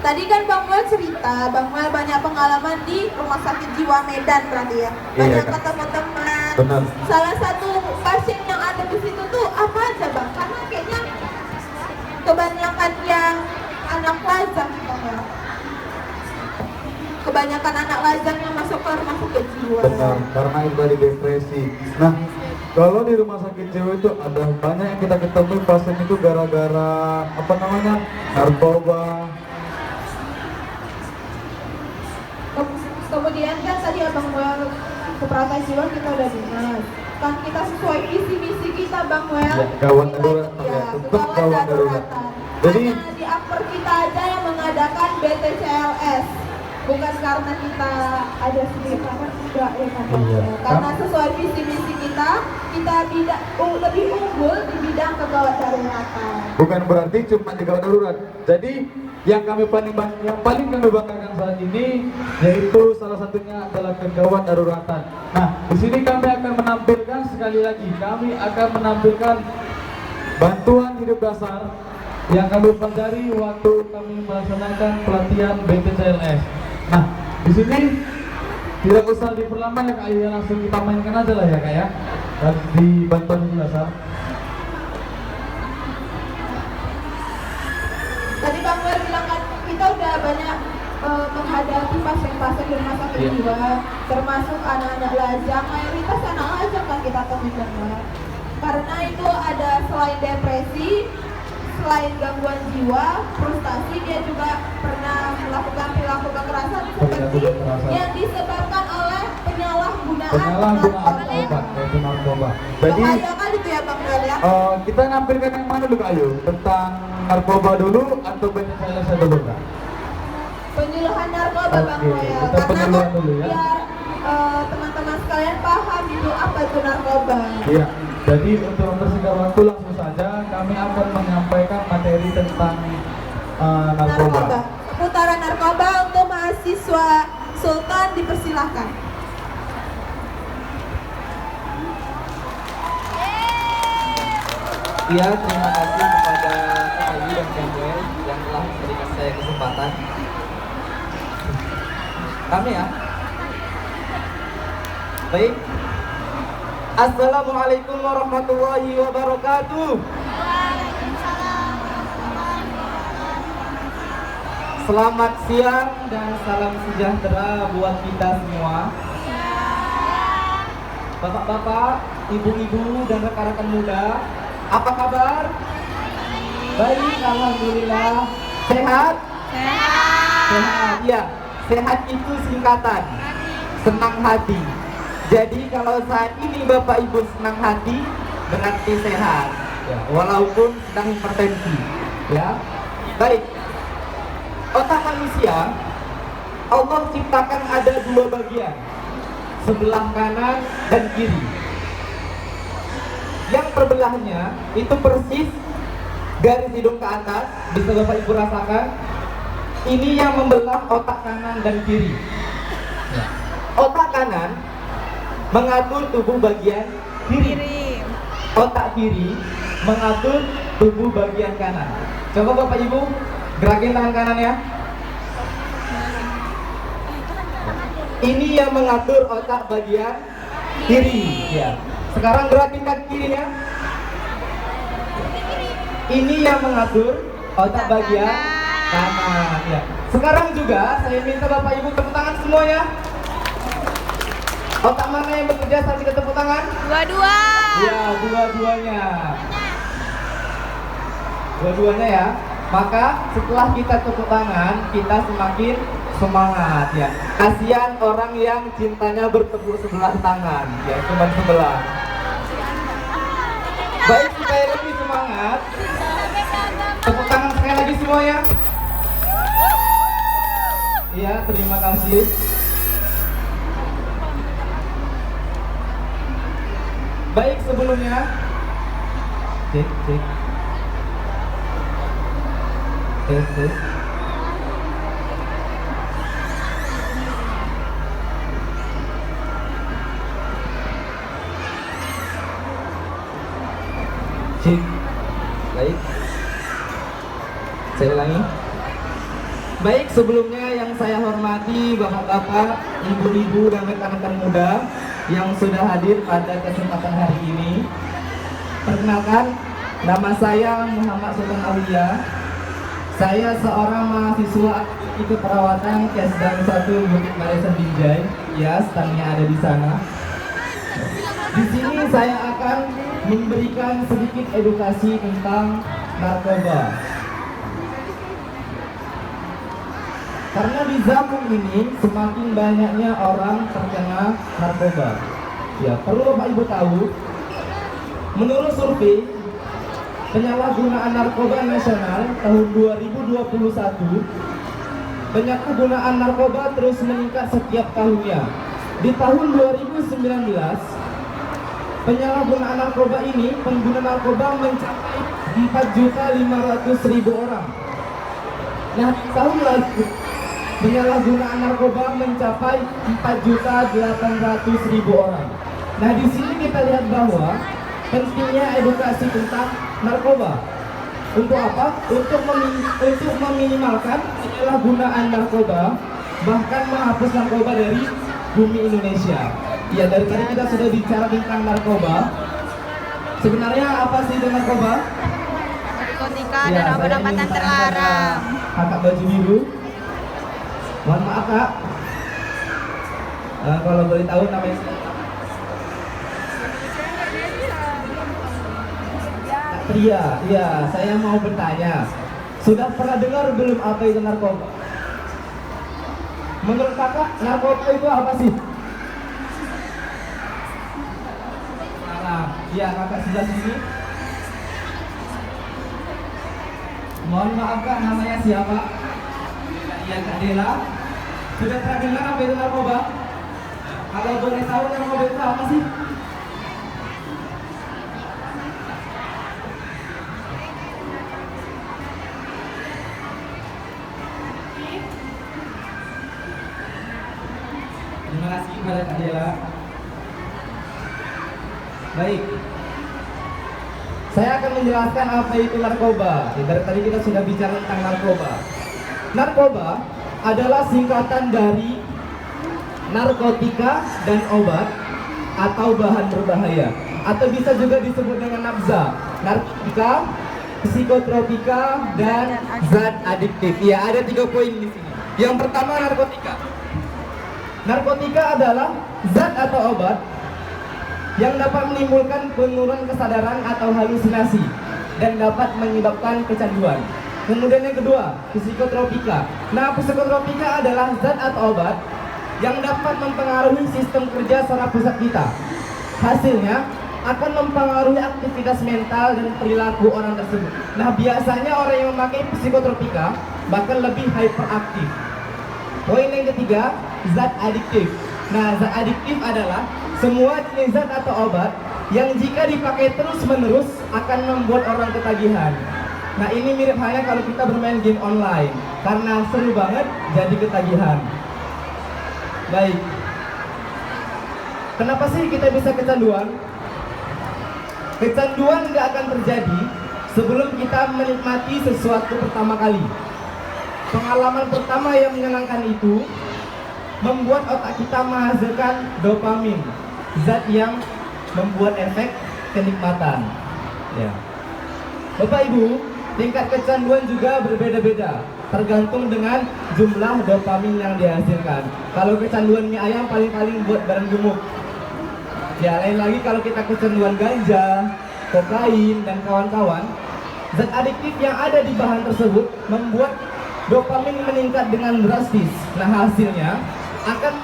Tadi kan Bang Wel cerita, Bang Wel banyak pengalaman di Rumah Sakit Jiwa Medan berarti ya. Banyak Kak. ketemu teman. Benar. Salah satu pasien yang ada di situ tuh apa aja Bang? Karena kayaknya kebanyakan yang anak lajang Bang Wel. Kebanyakan anak lajang yang masuk ke rumah sakit jiwa. Benar, karena itu dari depresi. Nah, kalau di rumah sakit jiwa itu ada banyak yang kita ketemu pasien itu gara-gara apa namanya narkoba. Kemudian kan tadi Abang Wel keperawatan jiwa kita udah dengar. Kan kita sesuai visi misi kita Bang Wel. Ya, gawat darurat, Ya, tetap gawat darurat. Jadi hanya di upper kita aja yang mengadakan BTCLS. Bukan karena kita ada sedikit apa enggak ya kan. Iya. Karena sesuai visi misi kita lebih unggul di bidang kegawat daruratan. bukan berarti cuma di gawat darurat. Jadi yang paling kami banggakan saat ini yaitu salah satunya adalah kegawat daruratan. Nah, di sini kami akan menampilkan sekali lagi, kami akan menampilkan bantuan hidup dasar yang kami pelajari waktu kami melaksanakan pelatihan BTCLS. Nah, di sini tidak usah diperlama ya Kak, ya langsung kita mainkan aja lah ya Kak ya. Dan di bantuan hidup dasar. Tadi Bang Wel bilang kan kita udah banyak menghadapi pasien-pasien di rumah sakit jiwa, termasuk anak-anak lajang, mayoritas anak lajang kan kita temui Bang Wel. Karena itu ada selain depresi, selain gangguan jiwa, frustasi, dia juga pernah melakukan perilaku kekerasan seperti yang disebabkan oleh penyalahgunaan obat, yaitu narkoba. Jadi bahaya kan itu ya Bang Wel ya. kita nampilkan yang mana dulu Kak Ayu? Tentang narkoba dulu atau BTCLS dulu Kak? Penyuluhan narkoba Bang Oke, Wel, kita karena penyuluhan kan dulu ya. biar teman-teman sekalian paham itu apa itu narkoba. Iya, jadi untuk mempersingkat waktu langsung saja kami akan menyampaikan materi tentang narkoba. Putaran narkoba untuk mahasiswa Sultan dipersilahkan. Ya, terima kasih kepada Kak Ayu dan Bang Wel yang telah memberikan saya kesempatan. Kami ya. Baik. Assalamualaikum warahmatullahi wabarakatuh. Selamat siang dan salam sejahtera buat kita semua. Bapak-bapak, ibu-ibu dan rekan-rekan muda, apa kabar? Baik, alhamdulillah. Sehat? Sehat, ya. Sehat itu singkatan senang hati. Jadi kalau saat ini Bapak Ibu senang hati berarti sehat, ya, walaupun sedang hipertensi, ya. Baik. Otak manusia Allah ciptakan ada dua bagian, sebelah kanan dan kiri. Yang perbelahnya itu persis garis hidung ke atas, bisa Bapak Ibu rasakan. Ini yang membelah otak kanan dan kiri. Otak kanan mengatur tubuh bagian kiri. Otak kiri mengatur tubuh bagian kanan. Coba Bapak Ibu gerakin tangan kanan ya. Ini yang mengatur otak bagian kiri. Ya. Sekarang gerakin kaki kirinya. Ini yang mengatur otak bagian kanan. Ya. Sekarang juga saya minta Bapak Ibu tepuk tangan semua ya. Otak mana yang bekerja saat kita tepuk tangan? Dua-dua. Ya, dua-duanya. Dua-duanya ya. Maka setelah kita tepuk tangan, kita semakin semangat ya. Kasihan orang yang cintanya bertepuk sebelah tangan, ya cuma sebelah. Baik, supaya lebih semangat, tepuk tangan sekali lagi semuanya. Iya, terima kasih. Baik, sebelumnya cek. Tes. Cek. Baik. Saya ulangi. Baik, sebelumnya yang saya hormati bapak-bapak, ibu-ibu, dan rekan-rekan muda yang sudah hadir pada kesempatan hari ini. Perkenalkan, nama saya Muhammad Sultan Aulia. Saya seorang mahasiswa keperawatan Kesdam 1 Bukit Barisan Binjai. Ya, standnya ada di sana. Di sini saya akan memberikan sedikit edukasi tentang narkoba. Karena di zaman ini semakin banyaknya orang terkena narkoba. Ya, perlu Bapak Ibu tahu, menurut survei penyalahgunaan narkoba nasional tahun 2021, penyalahgunaan narkoba terus meningkat setiap tahunnya. Di tahun 2019, penyalahgunaan narkoba ini, pengguna narkoba mencapai 4.500.000 orang. Nah, tahun lalu penyalahgunaan narkoba mencapai 4.800.000 orang. Nah, di sini kita lihat bahwa pentingnya edukasi tentang narkoba. Untuk apa? Untuk meminimalkan penyalahgunaan narkoba, bahkan menghapus narkoba dari bumi Indonesia. Ya, dari tadi kita sudah bicara tentang narkoba. Sebenarnya apa sih itu narkoba? Narkotika dan obat-obatan terlarang. Kakak baju biru. Mohon maaf kak. Kalau boleh tahu namanya siapa? Kak Tria. Iya, saya mau bertanya. Sudah pernah dengar belum apa itu narkoba? Menurut kakak, narkoba itu apa sih? Iya, kakak sebelah sini. Mohon maaf kak, namanya siapa? Iya, Kak Dela. Sudah pernah dengar apa itu narkoba? Kalau boleh tahu narkoba itu apa sih? Terima kasih kepada Kak Dela. Baik, saya akan menjelaskan apa itu narkoba. Dari tadi kita sudah bicara tentang narkoba. Narkoba adalah singkatan dari narkotika dan obat atau bahan berbahaya, atau bisa juga disebut dengan nafza. Narkotika, psikotropika, dan zat adiktif. Ya, ada 3 poin di sini. Yang pertama, narkotika. Narkotika adalah zat atau obat yang dapat menimbulkan penurunan kesadaran atau halusinasi dan dapat menyebabkan kecanduan. Kemudian yang kedua, psikotropika. Nah, psikotropika adalah zat atau obat yang dapat mempengaruhi sistem kerja saraf pusat kita. Hasilnya akan mempengaruhi aktivitas mental dan perilaku orang tersebut. Nah, biasanya orang yang memakai psikotropika bahkan lebih hyperaktif. Poin yang ketiga, zat adiktif. Nah, zat adiktif adalah semua jenis zat atau obat yang jika dipakai terus-menerus akan membuat orang ketagihan. Nah, ini mirip halnya kalau kita bermain game online. Karena seru banget, jadi ketagihan. Baik. Kenapa sih kita bisa kecanduan? Kecanduan nggak akan terjadi sebelum kita menikmati sesuatu pertama kali. Pengalaman pertama yang menyenangkan itu membuat otak kita menghasilkan dopamin, zat yang membuat efek kenikmatan. Ya. Bapak Ibu, tingkat kecanduan juga berbeda-beda, tergantung dengan jumlah dopamin yang dihasilkan. Kalau kecanduan mie ayam paling-paling buat barang gemuk. Ya, lain lagi kalau kita kecanduan ganja, kokain, dan kawan-kawan, zat adiktif yang ada di bahan tersebut membuat dopamin meningkat dengan drastis. Nah, hasilnya akan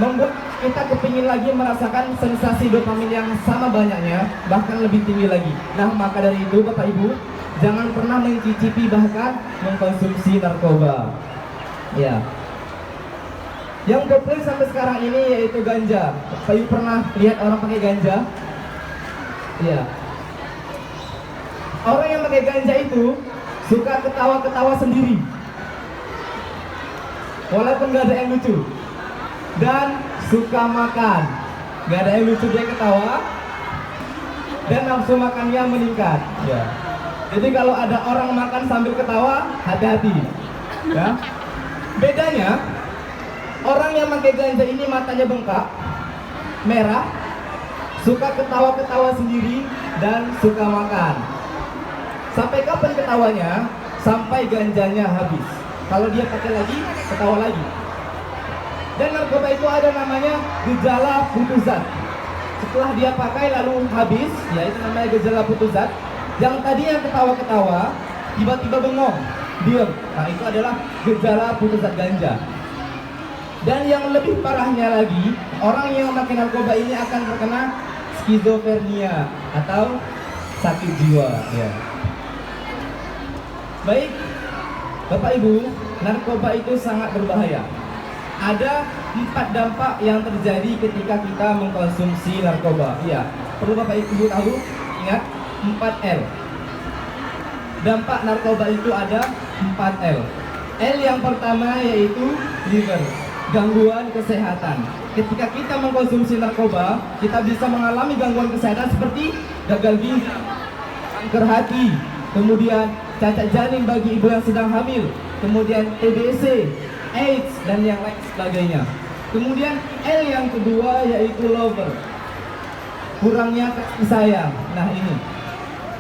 membuat kita kepingin lagi merasakan sensasi dopamin yang sama banyaknya, bahkan lebih tinggi lagi. Nah, maka dari itu Bapak Ibu, jangan pernah mencicipi bahkan mengkonsumsi narkoba. Ya. Yang populer sampai sekarang ini yaitu ganja. Bapak Ibu pernah lihat orang pakai ganja? Iya. Orang yang pakai ganja itu suka ketawa-ketawa sendiri, walaupun gak ada yang lucu. Dan suka makan, gak ada yang lucu, dia ketawa, dan nafsu makannya meningkat. Ya. Jadi kalau ada orang makan sambil ketawa, hati-hati. Ya. Bedanya, orang yang pakai ganja ini matanya bengkak, merah, suka ketawa-ketawa sendiri, dan suka makan. Sampai kapan ketawanya? Sampai ganjanya habis. Kalau dia pakai lagi, ketawa lagi. Dan narkoba itu ada namanya gejala putus zat. Setelah dia pakai lalu habis, ya itu namanya gejala putus zat. Yang tadi yang ketawa-ketawa, tiba-tiba bengong, diam. Nah itu adalah gejala putus zat ganja. Dan yang lebih parahnya lagi, orang yang memakai narkoba ini akan terkena skizofrenia atau sakit jiwa. Ya. Baik, Bapak Ibu, narkoba itu sangat berbahaya. Ada 4 dampak yang terjadi ketika kita mengkonsumsi narkoba. Iya, perlu Bapak Ibu tahu, ingat 4L. Dampak narkoba itu ada 4L. L yang pertama yaitu liver, gangguan kesehatan. Ketika kita mengkonsumsi narkoba, kita bisa mengalami gangguan kesehatan seperti gagal ginjal, kanker hati, kemudian cacat janin bagi ibu yang sedang hamil, kemudian TBC, AIDS, dan yang lain sebagainya. Kemudian L yang kedua yaitu lover, kurangnya kasih sayang. Nah ini,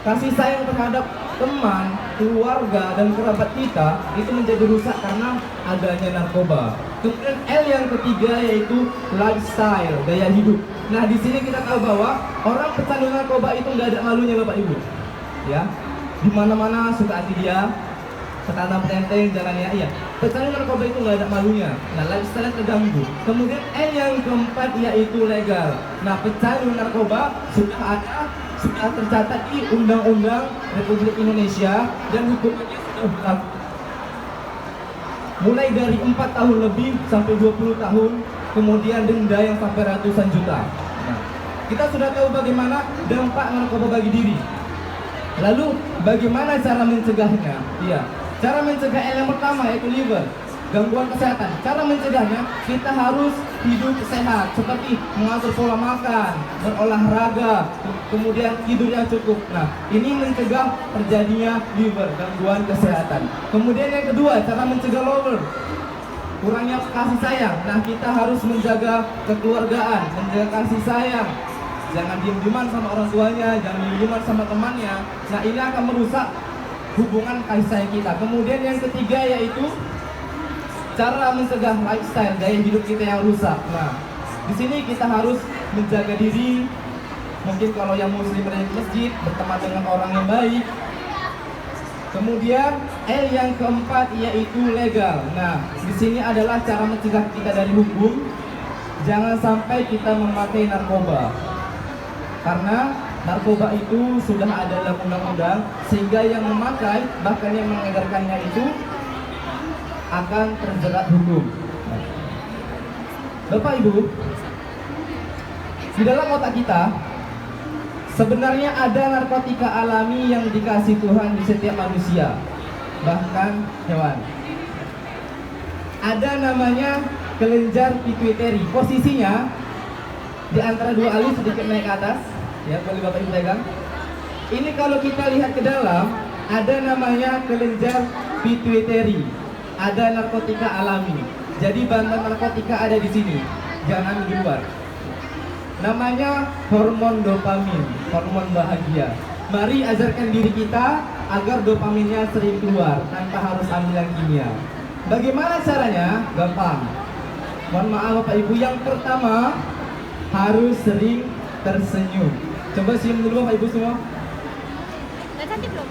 kasih sayang terhadap teman, keluarga, dan kerabat kita itu menjadi rusak karena adanya narkoba. Kemudian L yang ketiga yaitu lifestyle, gaya hidup. Nah di sini kita tahu bahwa orang pecandu narkoba itu nggak ada malunya Bapak Ibu, ya. Di mana-mana suka hati dia, setanam tenteng jalannya, iya. Pecandu narkoba itu nggak ada malunya. Nah lifestyle terganggu. Kemudian L yang keempat yaitu legal. Nah pecandu narkoba sudah tercatat di Undang-Undang Republik Indonesia dan hukumannya sudah berlaku. Mulai dari 4 tahun lebih sampai 20 tahun, kemudian denda yang sampai ratusan juta. Nah, kita sudah tahu bagaimana dampak narkoba bagi diri. Lalu bagaimana cara mencegahnya? Iya, cara mencegah yang pertama yaitu liver, gangguan kesehatan. Cara mencegahnya kita harus hidup sehat, seperti mengatur pola makan, berolahraga, kemudian tidur yang cukup. Nah, ini mencegah terjadinya liver, gangguan kesehatan. Kemudian yang kedua, cara mencegah lover, kurangnya kasih sayang. Nah, kita harus menjaga kekeluargaan, menjaga kasih sayang. Jangan diem-dieman sama orang tuanya, jangan diem-dieman sama temannya. Nah, ini akan merusak hubungan kasih sayang kita. Kemudian yang ketiga yaitu cara mencegah lifestyle, gaya hidup kita yang rusak. Nah, di sini kita harus menjaga diri. Mungkin kalau yang muslim berada di masjid, berteman dengan orang yang baik. Kemudian L yang keempat yaitu legal. Nah, di sini adalah cara mencegah kita dari hukum. Jangan sampai kita memakai narkoba. Karena narkoba itu sudah ada dalam undang-undang, sehingga yang memakai, bahkan yang mengedarkannya itu akan terjerat hukum. Bapak Ibu, di dalam otak kita sebenarnya ada narkotika alami yang dikasih Tuhan di setiap manusia, bahkan hewan. Ada namanya kelenjar pituitary. Posisinya di antara dua alis sedikit naik ke atas. Ya, boleh Bapak Ibu pegang. Ini kalau kita lihat ke dalam, ada namanya kelenjar pituitary. Ada narkotika alami. Jadi bahan narkotika ada di sini, jangan di luar. Namanya hormon dopamin, hormon bahagia. Mari ajarkan diri kita agar dopaminnya sering keluar tanpa harus ambil yang kimia. Bagaimana caranya? Gampang. Mohon maaf Bapak Ibu, yang pertama harus sering tersenyum. Coba senyum dulu Bapak Ibu semua. Udah cantik belum?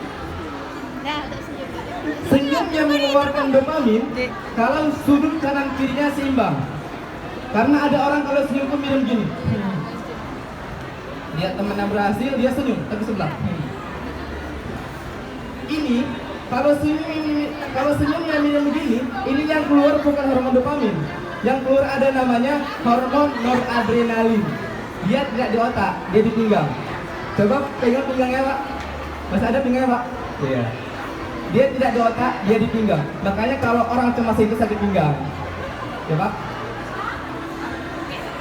Nah, udah senyum. Senyum yang mengeluarkan dopamin kalau sudut kanan kirinya seimbang. Karena ada orang kalau senyum tuh mirip gini. Lihat temannya berhasil, dia senyum, tapi sebelah. Ini kalau senyumnya mirip begini, ini yang keluar bukan hormon dopamin. Yang keluar ada namanya hormon noradrenalin. Dia tidak di otak, dia di pinggang. Coba pegang pinggangnya Pak. Masih ada pinggangnya Pak? Iya. Dia tidak di otak, dia di pinggang. Makanya kalau orang cemas itu sakit pinggang. Ya Pak?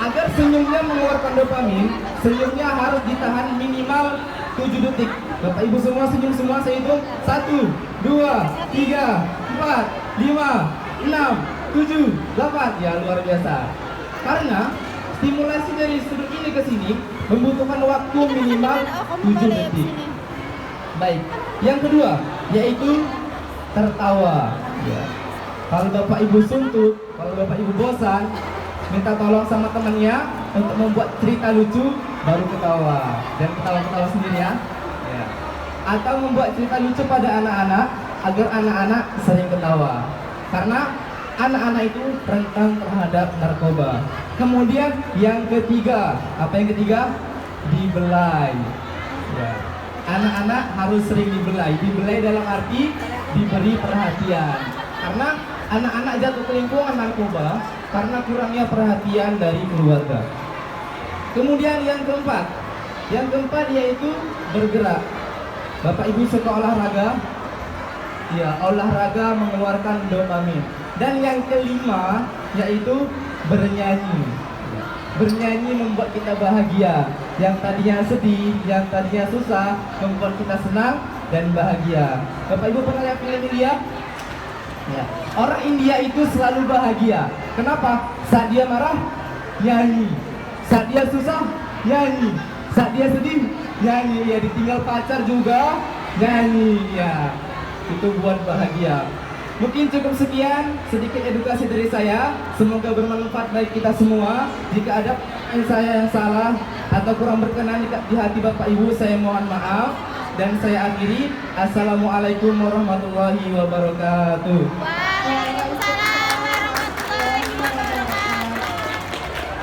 Agar senyumnya mengeluarkan dopamin, senyumnya harus ditahan minimal 7 detik. Bapak Ibu semua senyum semua, saya hitung 1, 2, 3, 4, 5, 6, 7, 8. Ya, luar biasa. Karena stimulasi dari sudut ini ke sini membutuhkan waktu minimal 7 detik. Baik. Yang kedua yaitu tertawa. Ya. Kalau Bapak Ibu suntuk, kalau Bapak Ibu bosan, minta tolong sama temannya untuk membuat cerita lucu, baru ketawa dan ketawa-ketawa sendiri ya. Ya. Atau membuat cerita lucu pada anak-anak agar anak-anak sering ketawa. Karena anak-anak itu rentan terhadap narkoba. Kemudian yang ketiga, apa yang ketiga? Dibelai. Ya. Anak-anak harus sering dibelai. Dibelai dalam arti diberi perhatian. Karena anak-anak jatuh ke lingkungan narkoba karena kurangnya perhatian dari keluarga. Kemudian yang keempat yaitu bergerak. Bapak Ibu suka olahraga? Ya, olahraga mengeluarkan dopamin. Dan yang kelima yaitu bernyanyi. Bernyanyi membuat kita bahagia. Yang tadinya sedih, yang tadinya susah, membuat kita senang dan bahagia. Bapak Ibu pernah lihat film India? Ya. Orang India itu selalu bahagia. Kenapa? Saat dia marah, nyanyi. Saat dia susah, nyanyi. Saat dia sedih, nyanyi. Ya, ditinggal pacar juga, nyanyi. Ya, itu buat bahagia. Mungkin cukup sekian sedikit edukasi dari saya. Semoga bermanfaat bagi kita semua. Jika ada saya yang salah atau kurang berkenan di hati Bapak Ibu, saya mohon maaf. Dan saya akhiri. Assalamualaikum warahmatullahi wabarakatuh.